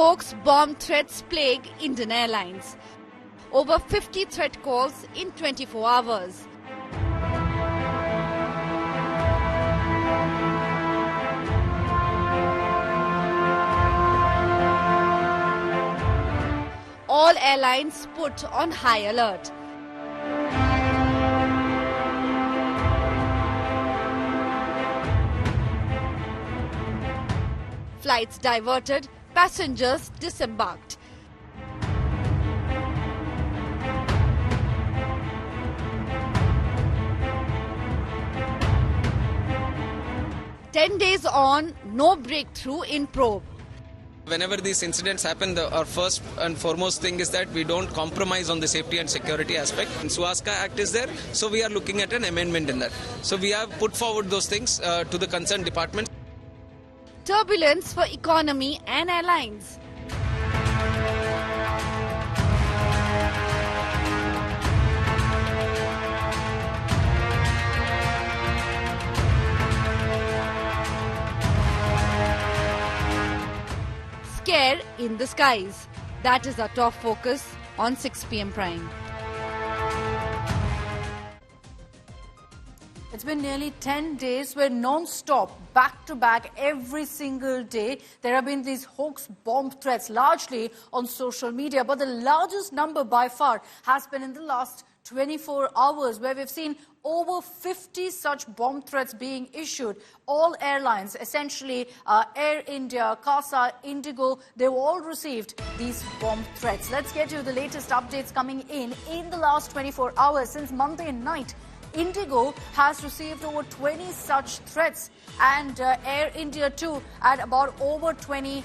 Hoax bomb threats plague Indian Airlines. Over 50 threat calls in 24 hours. All airlines put on high alert. Flights diverted, passengers disembarked. "10 days on, no breakthrough in probe." Whenever these incidents happen, our first and foremost thing is that we don't compromise on the safety and security aspect. And Suaska Act is there, so we are looking at an amendment in that. So we have put forward those things to the concerned department. Turbulence for economy and airlines. Scare in the skies. That is our top focus on 6 p.m. Prime. It's been nearly 10 days where non-stop, back-to-back, every single day, there have been these hoax bomb threats, largely on social media. But the largest number by far has been in the last 24 hours, where we've seen over 50 such bomb threats being issued. All airlines, essentially Air India, CASA, Indigo, they've all received these bomb threats. Let's get you the latest updates coming in the last 24 hours. Since Monday night, Indigo has received over 20 such threats, and Air India too at about over 20.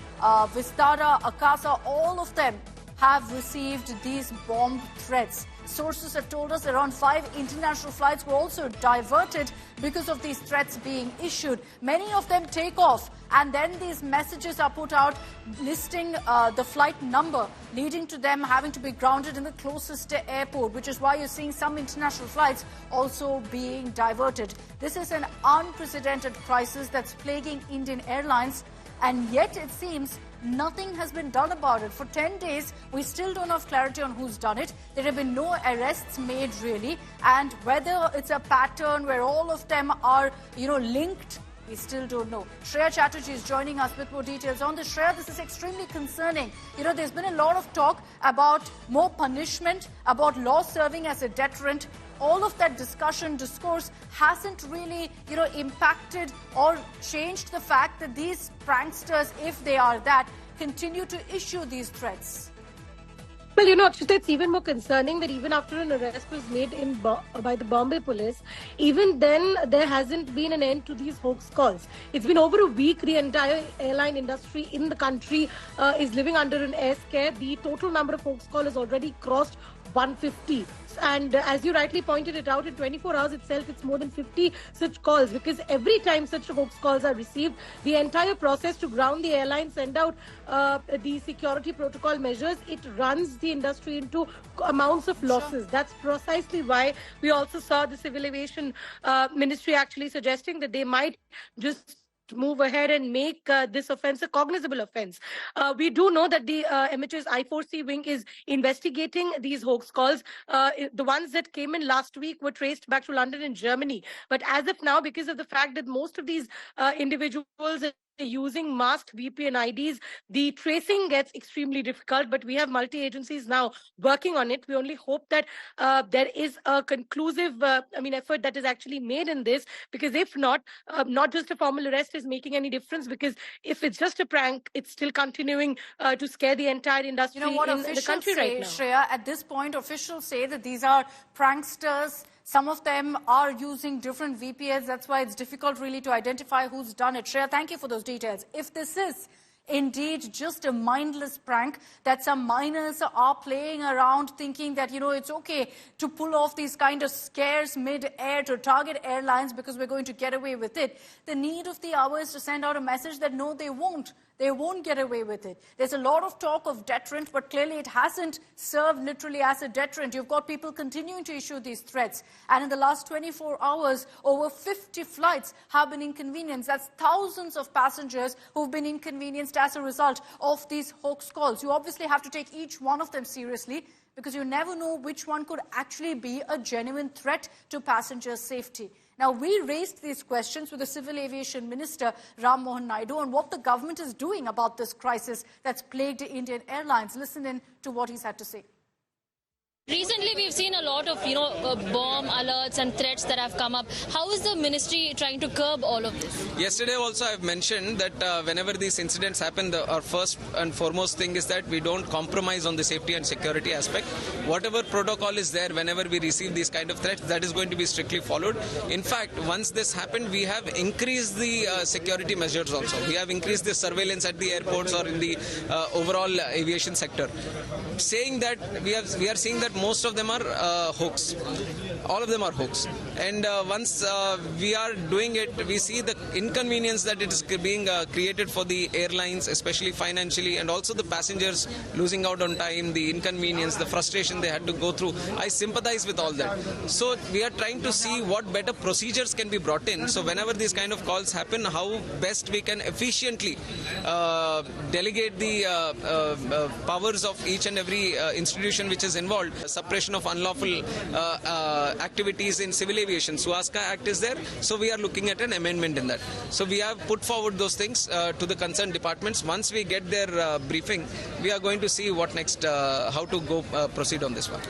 Vistara, Akasa, all of them have received these bomb threats. Sources have told us around 5 international flights were also diverted because of these threats being issued. Many of them take off, and then these messages are put out listing the flight number, leading to them having to be grounded in the closest airport, which is why you're seeing some international flights also being diverted. This is an unprecedented crisis that's plaguing Indian Airlines, and yet it seems nothing has been done about it. For 10 days, we still don't have clarity on who's done it. There have been no arrests made, really. And whether it's a pattern where all of them are, linked, we still don't know. Shreya Chatterjee is joining us with more details on this. Shreya, this is extremely concerning. There's been a lot of talk about more punishment, about law serving as a deterrent. All of that discourse hasn't really, impacted or changed the fact that these pranksters, if they are that, continue to issue these threats. Well, Akshita, it's even more concerning that even after an arrest was made by the Bombay police, even then there hasn't been an end to these hoax calls. It's been over a week. The entire airline industry in the country is living under an air scare. The total number of hoax calls has already crossed 150. And as you rightly pointed it out, in 24 hours itself, it's more than 50 such calls, because every time such hoax calls are received, the entire process to ground the airline, send out the security protocol measures, it runs the industry into amounts of losses. Sure. That's precisely why we also saw the Civil Aviation Ministry actually suggesting that they might just move ahead and make this offence a cognizable offence. We do know that the MHA's I4C wing is investigating these hoax calls. The ones that came in last week were traced back to London and Germany. But as of now, because of the fact that most of these individuals are using masked VPN IDs, the tracing gets extremely difficult. But we have multi-agencies now working on it. We only hope that there is a conclusive effort that is actually made in this, because if not, not just a formal arrest is making any difference, because if it's just a prank, it's still continuing to scare the entire industry in the country right now. Shreya, at this point, officials say that these are pranksters. Some of them are using different VPNs. That's why it's difficult really to identify who's done it. Shreya, thank you for those details. If this is indeed just a mindless prank, that some minors are playing around thinking that, it's okay to pull off these kind of scares mid-air to target airlines because we're going to get away with it, the need of the hour is to send out a message that no, they won't. They won't get away with it. There's a lot of talk of deterrent, but clearly it hasn't served literally as a deterrent. You've got people continuing to issue these threats. And in the last 24 hours, over 50 flights have been inconvenienced. That's thousands of passengers who've been inconvenienced as a result of these hoax calls. You obviously have to take each one of them seriously, because you never know which one could actually be a genuine threat to passengers' safety. Now, we raised these questions with the Civil Aviation Minister, Ram Mohan Naidu, on what the government is doing about this crisis that's plagued Indian Airlines. Listen in to what he's had to say. Recently, we've seen a lot of, bomb alerts and threats that have come up. How is the ministry trying to curb all of this? Yesterday also I've mentioned that whenever these incidents happen, our first and foremost thing is that we don't compromise on the safety and security aspect. Whatever protocol is there, whenever we receive these kind of threats, that is going to be strictly followed. In fact, once this happened, we have increased the security measures also. We have increased the surveillance at the airports or in the overall aviation sector. Saying that, we are seeing that most of them are hoax. All of them are hoax. And once we are doing it, we see the inconvenience that it is being created for the airlines, especially financially, and also the passengers losing out on time, the inconvenience, the frustration they had to go through. I sympathize with all that. So we are trying to see what better procedures can be brought in. So whenever these kind of calls happen, how best we can efficiently delegate the powers of each and every institution which is involved. Suppression of unlawful activities in civil aviation. Suaska Act is there, so we are looking at an amendment in that. So we have put forward those things to the concerned departments. Once we get their briefing, we are going to see what next, how to go proceed on this one.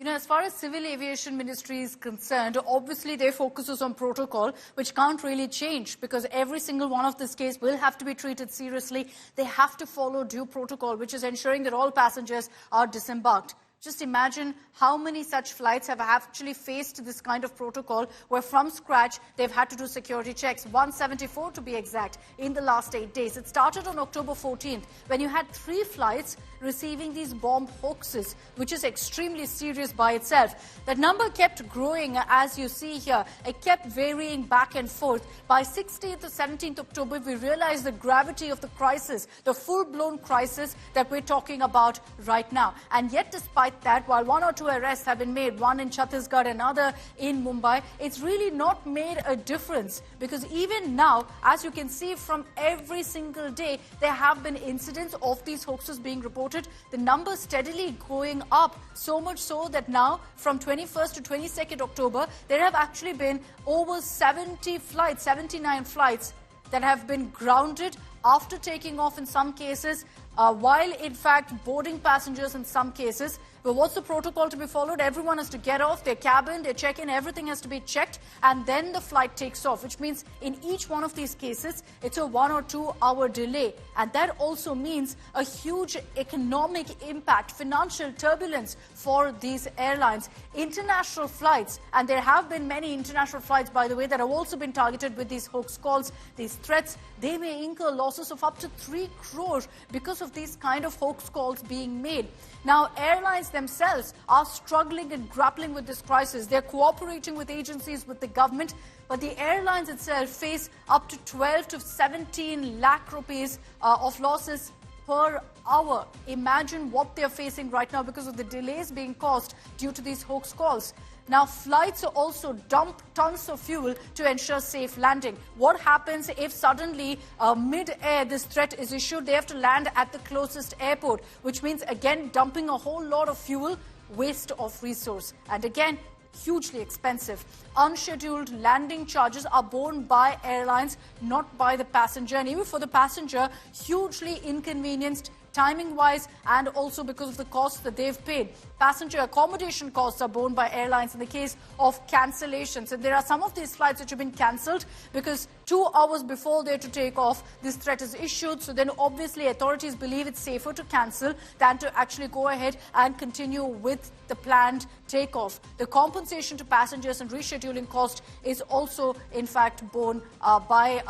As far as Civil Aviation Ministry is concerned, obviously their focus is on protocol, which can't really change, because every single one of this case will have to be treated seriously. They have to follow due protocol, which is ensuring that all passengers are disembarked. Just imagine how many such flights have actually faced this kind of protocol, where from scratch they've had to do security checks, 174 to be exact, in the last 8 days. It started on October 14th, when you had 3 flights receiving these bomb hoaxes, which is extremely serious by itself. That number kept growing, as you see here. It kept varying back and forth. By 16th or 17th October, we realized the gravity of the crisis, the full-blown crisis that we're talking about right now. And yet, despite that, while 1 or 2 arrests have been made, one in Chhattisgarh, another in Mumbai, it's really not made a difference, because even now, as you can see from every single day, there have been incidents of these hoaxes being reported. The numbers steadily going up, so much so that now, from 21st to 22nd October, there have actually been over 70 flights, 79 flights that have been grounded after taking off in some cases, while in fact boarding passengers in some cases. But what's the protocol to be followed? Everyone has to get off, their cabin, their check-in, everything has to be checked, and then the flight takes off, which means in each one of these cases, it's a 1 or 2 hour delay. And that also means a huge economic impact, financial turbulence for these airlines. International flights, and there have been many international flights, by the way, that have also been targeted with these hoax calls, these threats. They may incur losses of up to 3 crores because of these kind of hoax calls being made. Now, airlines themselves are struggling and grappling with this crisis. They're cooperating with agencies, with the government, but the airlines itself face up to 12 to 17 lakh rupees of losses per hour. Imagine what they're facing right now because of the delays being caused due to these hoax calls. Now, flights also dump tons of fuel to ensure safe landing. What happens if suddenly mid-air this threat is issued? They have to land at the closest airport, which means, again, dumping a whole lot of fuel, waste of resource. And again, hugely expensive. Unscheduled landing charges are borne by airlines, not by the passenger. And even for the passenger, hugely inconvenienced timing-wise, and also because of the costs that they've paid. Passenger accommodation costs are borne by airlines in the case of cancellations. And there are some of these flights which have been cancelled because 2 hours before they're to take off, this threat is issued. So then obviously authorities believe it's safer to cancel than to actually go ahead and continue with the planned takeoff. The compensation to passengers and rescheduling cost is also, in fact, borne by,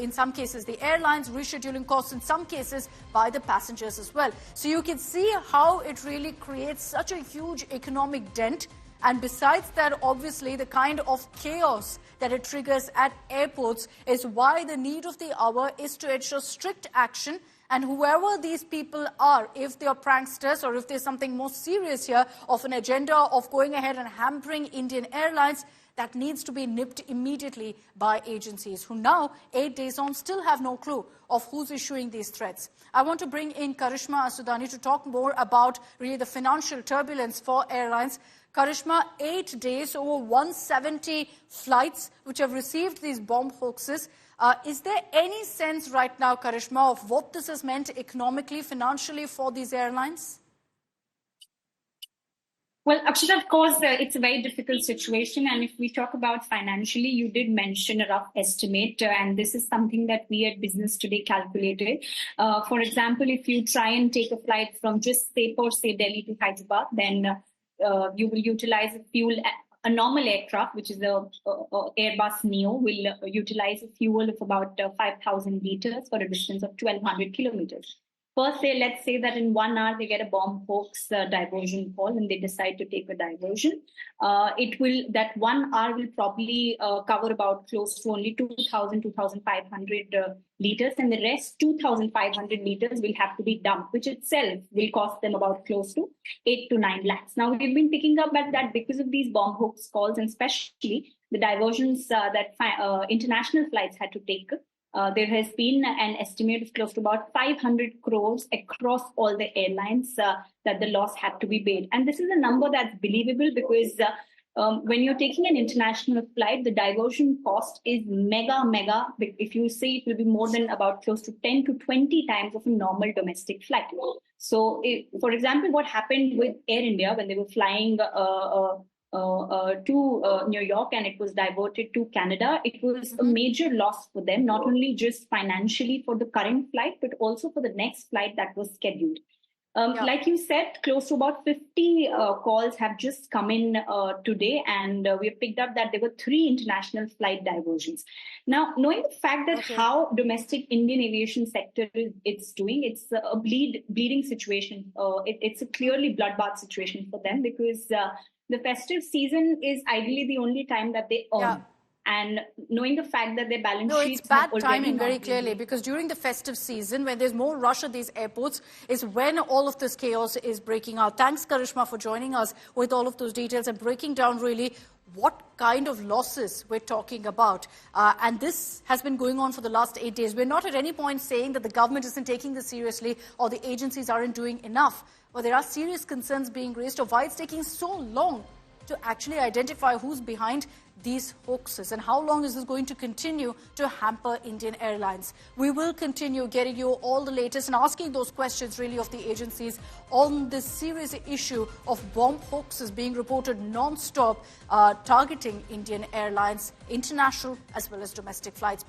in some cases, the airlines, rescheduling costs in some cases by the passengers as well. So you can see how it really creates such a huge economic dent And besides that, obviously, the kind of chaos that it triggers at airports is why the need of the hour is to ensure strict action. And whoever these people are, if they are pranksters or if there's something more serious here of an agenda of going ahead and hampering Indian Airlines, that needs to be nipped immediately by agencies who now, 8 days on, still have no clue of who's issuing these threats. I want to bring in Karishma Asudani to talk more about really the financial turbulence for airlines. Karishma, 8 days, over 170 flights which have received these bomb hoaxes. Is there any sense right now, Karishma, of what this has meant economically, financially for these airlines? Well, Akshita, of course, it's a very difficult situation. And if we talk about financially, you did mention a rough estimate. And this is something that we at Business Today calculated. For example, if you try and take a flight from just, say, Delhi to Hyderabad, then you will utilize a fuel. A normal aircraft, which is the Airbus Neo, will utilize a fuel of about 5,000 liters for a distance of 1,200 kilometers. Per se, let's say that in 1 hour they get a bomb hoax diversion call and they decide to take a diversion. That 1 hour will probably cover about close to only 2,000, 2,500 liters, and the rest 2,500 liters will have to be dumped, which itself will cost them about close to 8 to 9 lakhs. Now, we've been picking up at that because of these bomb hoax calls, and especially the diversions that international flights had to take. There has been an estimate of close to about 500 crores across all the airlines that the loss had to be paid. And this is a number that's believable because when you're taking an international flight, the diversion cost is mega. If you say it will be more than about close to 10 to 20 times of a normal domestic flight. So, for example, what happened with Air India when they were flying to New York and it was diverted to Canada, it was a major loss for them, not only just financially for the current flight, but also for the next flight that was scheduled. Like you said, close to about 50 calls have just come in today, and we have picked up that there were 3 international flight diversions. Now, knowing the fact that how domestic Indian aviation sector it's doing, it's a bleeding situation. It's a clearly bloodbath situation for them because the festive season is ideally the only time that they earn. Yeah. And knowing the fact that their balance sheets it's bad have already timing not very been clearly because during the festive season, when there's more rush at these airports, is when all of this chaos is breaking out. Thanks, Karishma, for joining us with all of those details and breaking down really what kind of losses we're talking about. And this has been going on for the last 8 days. We're not at any point saying that the government isn't taking this seriously or the agencies aren't doing enough. But there are serious concerns being raised of why it's taking so long to actually identify who's behind these hoaxes and how long is this going to continue to hamper Indian Airlines. We will continue getting you all the latest and asking those questions really of the agencies on this serious issue of bomb hoaxes being reported non-stop targeting Indian Airlines, international as well as domestic flights.